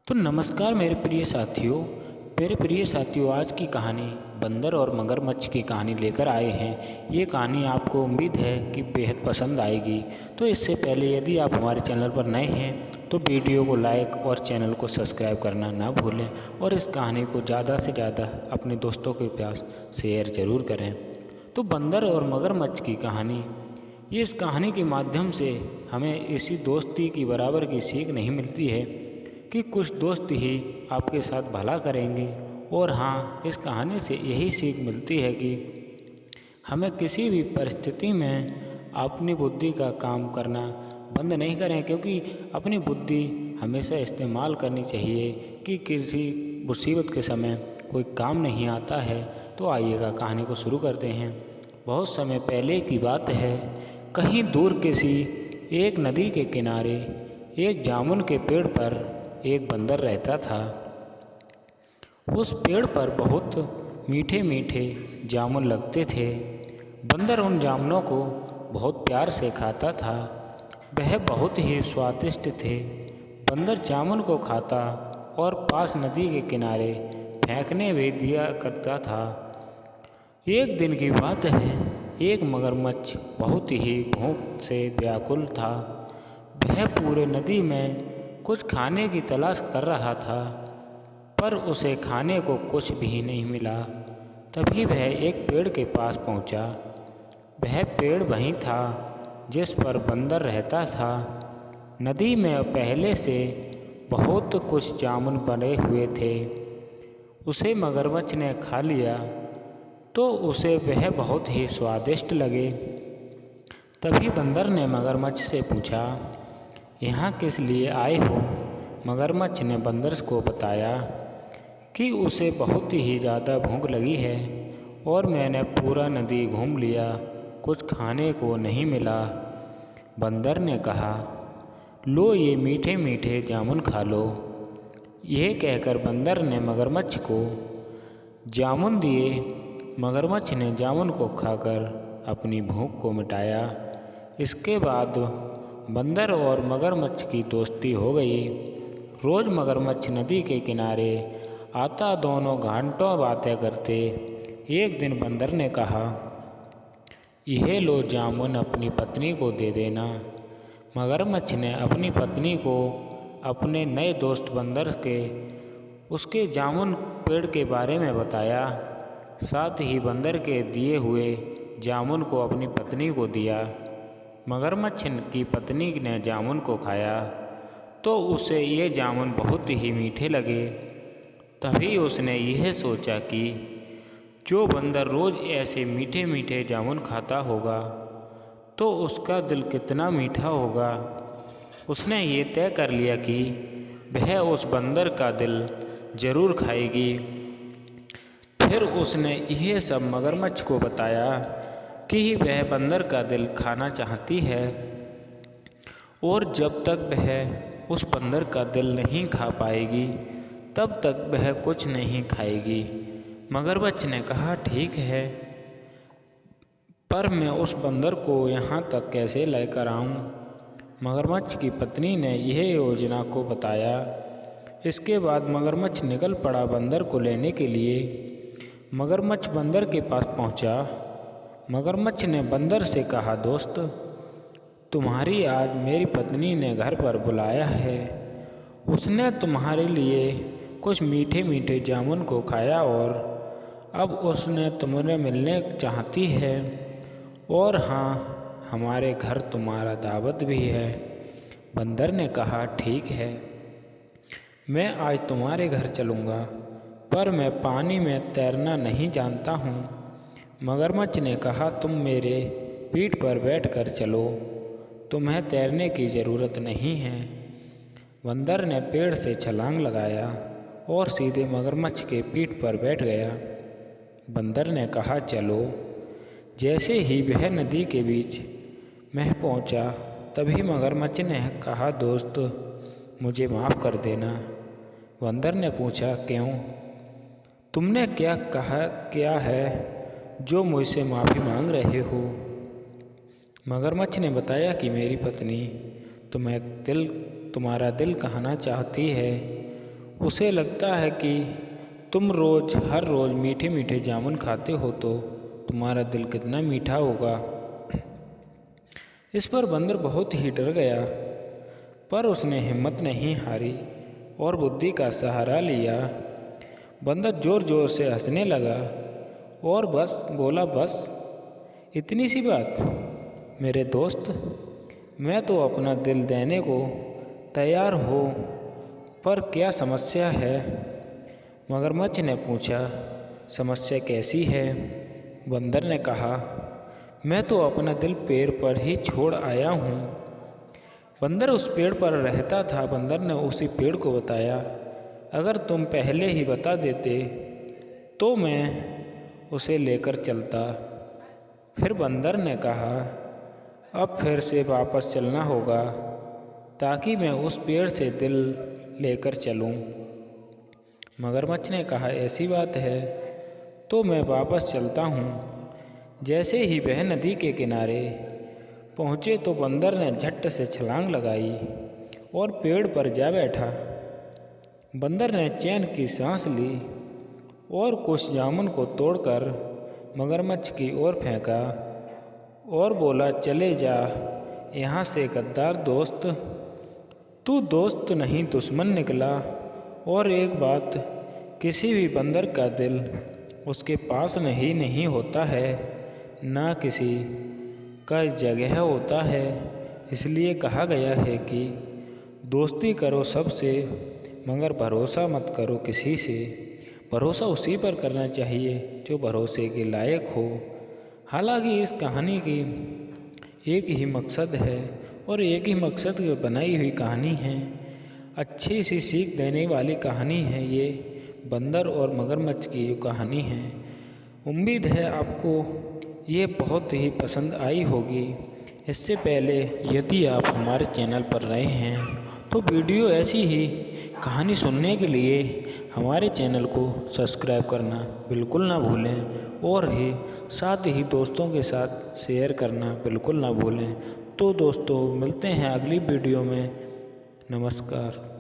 तो नमस्कार मेरे प्रिय साथियों, आज की कहानी बंदर और मगरमच्छ की कहानी लेकर आए हैं। ये कहानी आपको उम्मीद है कि बेहद पसंद आएगी। तो इससे पहले यदि आप हमारे चैनल पर नए हैं तो वीडियो को लाइक और चैनल को सब्सक्राइब करना ना भूलें और इस कहानी को ज़्यादा से ज़्यादा अपने दोस्तों के पास शेयर ज़रूर करें। तो बंदर और मगरमच्छ की कहानी, इस कहानी के माध्यम से हमें इसी दोस्ती की बराबर की सीख नहीं मिलती है कि कुछ दोस्त ही आपके साथ भला करेंगे। और हाँ, इस कहानी से यही सीख मिलती है कि हमें किसी भी परिस्थिति में अपनी बुद्धि का काम करना बंद नहीं करें, क्योंकि अपनी बुद्धि हमेशा इस्तेमाल करनी चाहिए कि किसी मुसीबत के समय कोई काम नहीं आता है। तो आइएगा कहानी को शुरू करते हैं। बहुत समय पहले की बात है, कहीं दूर किसी एक नदी के किनारे एक जामुन के पेड़ पर एक बंदर रहता था। उस पेड़ पर बहुत मीठे मीठे जामुन लगते थे। बंदर उन जामुनों को बहुत प्यार से खाता था। वह बहुत ही स्वादिष्ट थे। बंदर जामुन को खाता और पास नदी के किनारे फेंकने भी दिया करता था। एक दिन की बात है, एक मगरमच्छ बहुत ही भूख से व्याकुल था। वह पूरे नदी में कुछ खाने की तलाश कर रहा था, पर उसे खाने को कुछ भी नहीं मिला। तभी वह एक पेड़ के पास पहुंचा। वह पेड़ वहीं था जिस पर बंदर रहता था। नदी में पहले से बहुत कुछ जामुन पड़े हुए थे। उसे मगरमच्छ ने खा लिया तो उसे वह बहुत ही स्वादिष्ट लगे। तभी बंदर ने मगरमच्छ से पूछा, यहाँ किस लिए आए हो? मगरमच्छ ने बंदर को बताया कि उसे बहुत ही ज़्यादा भूख लगी है और मैंने पूरा नदी घूम लिया, कुछ खाने को नहीं मिला। बंदर ने कहा, लो ये मीठे मीठे जामुन खा लो। यह कहकर बंदर ने मगरमच्छ को जामुन दिए। मगरमच्छ ने जामुन को खाकर अपनी भूख को मिटाया। इसके बाद बंदर और मगरमच्छ की दोस्ती हो गई। रोज़ मगरमच्छ नदी के किनारे आता, दोनों घंटों बातें करते। एक दिन बंदर ने कहा, यह लो जामुन अपनी पत्नी को दे देना। मगरमच्छ ने अपनी पत्नी को अपने नए दोस्त बंदर के उसके जामुन पेड़ के बारे में बताया। साथ ही बंदर के दिए हुए जामुन को अपनी पत्नी को दिया। मगरमच्छ की पत्नी ने जामुन को खाया तो उसे ये जामुन बहुत ही मीठे लगे। तभी उसने यह सोचा कि जो बंदर रोज़ ऐसे मीठे मीठे जामुन खाता होगा तो उसका दिल कितना मीठा होगा। उसने ये तय कर लिया कि वह उस बंदर का दिल ज़रूर खाएगी। फिर उसने यह सब मगरमच्छ को बताया कि वह बंदर का दिल खाना चाहती है और जब तक वह उस बंदर का दिल नहीं खा पाएगी तब तक वह कुछ नहीं खाएगी। मगरमच्छ ने कहा, ठीक है, पर मैं उस बंदर को यहाँ तक कैसे लेकर आऊँ? मगरमच्छ की पत्नी ने यह योजना को बताया। इसके बाद मगरमच्छ निकल पड़ा बंदर को लेने के लिए। मगरमच्छ बंदर के पास पहुँचा। मगरमच्छ ने बंदर से कहा, दोस्त, तुम्हारी आज मेरी पत्नी ने घर पर बुलाया है। उसने तुम्हारे लिए कुछ मीठे मीठे जामुन को खाया और अब उसने तुमसे मिलने चाहती है। और हाँ, हमारे घर तुम्हारा दावत भी है। बंदर ने कहा, ठीक है, मैं आज तुम्हारे घर चलूँगा, पर मैं पानी में तैरना नहीं जानता हूँ। मगरमच्छ ने कहा, तुम मेरे पीठ पर बैठकर चलो, तुम्हें तैरने की ज़रूरत नहीं है। बंदर ने पेड़ से छलांग लगाया और सीधे मगरमच्छ के पीठ पर बैठ गया। बंदर ने कहा, चलो। जैसे ही वह नदी के बीच में पहुंचा, तभी मगरमच्छ ने कहा, दोस्त, मुझे माफ़ कर देना। बंदर ने पूछा, क्यों? तुमने क्या है जो मुझसे माफ़ी मांग रहे हो? मगरमच्छ ने बताया कि मेरी पत्नी तुम्हारा दिल कहना चाहती है उसे लगता है कि तुम हर रोज़ मीठे मीठे जामुन खाते हो तो तुम्हारा दिल कितना मीठा होगा। इस पर बंदर बहुत ही डर गया, पर उसने हिम्मत नहीं हारी और बुद्धि का सहारा लिया। बंदर ज़ोर ज़ोर से हंसने लगा और बोला, बस इतनी सी बात मेरे दोस्त, मैं तो अपना दिल देने को तैयार हूँ, पर क्या समस्या है? मगरमच्छ ने पूछा, समस्या कैसी है? बंदर ने कहा, मैं तो अपना दिल पेड़ पर ही छोड़ आया हूँ। बंदर उस पेड़ पर रहता था। बंदर ने उसी पेड़ को बताया, अगर तुम पहले ही बता देते तो मैं उसे लेकर चलता। फिर बंदर ने कहा, अब फिर से वापस चलना होगा ताकि मैं उस पेड़ से दिल लेकर चलूं। मगरमच्छ ने कहा, ऐसी बात है तो मैं वापस चलता हूँ। जैसे ही वह नदी के किनारे पहुँचे तो बंदर ने झट से छलांग लगाई और पेड़ पर जा बैठा। बंदर ने चैन की सांस ली और कुछ जामुन को तोड़कर मगरमच्छ की ओर फेंका और बोला, चले जा यहाँ से गद्दार दोस्त, तू दोस्त नहीं दुश्मन निकला। और एक बात, किसी भी बंदर का दिल उसके पास में ही नहीं होता है, ना किसी का जगह होता है। इसलिए कहा गया है कि दोस्ती करो सबसे, मगर भरोसा मत करो किसी से। भरोसा उसी पर करना चाहिए जो भरोसे के लायक हो। हालांकि इस कहानी की एक ही मकसद है और एक ही मकसद की बनाई हुई कहानी है। अच्छी सी सीख देने वाली कहानी है ये बंदर और मगरमच्छ की कहानी है। उम्मीद है आपको ये बहुत ही पसंद आई होगी। इससे पहले यदि आप हमारे चैनल पर नए हैं तो वीडियो ऐसी ही कहानी सुनने के लिए हमारे चैनल को सब्सक्राइब करना बिल्कुल ना भूलें और साथ ही दोस्तों के साथ शेयर करना बिल्कुल ना भूलें। तो दोस्तों, मिलते हैं अगली वीडियो में। नमस्कार।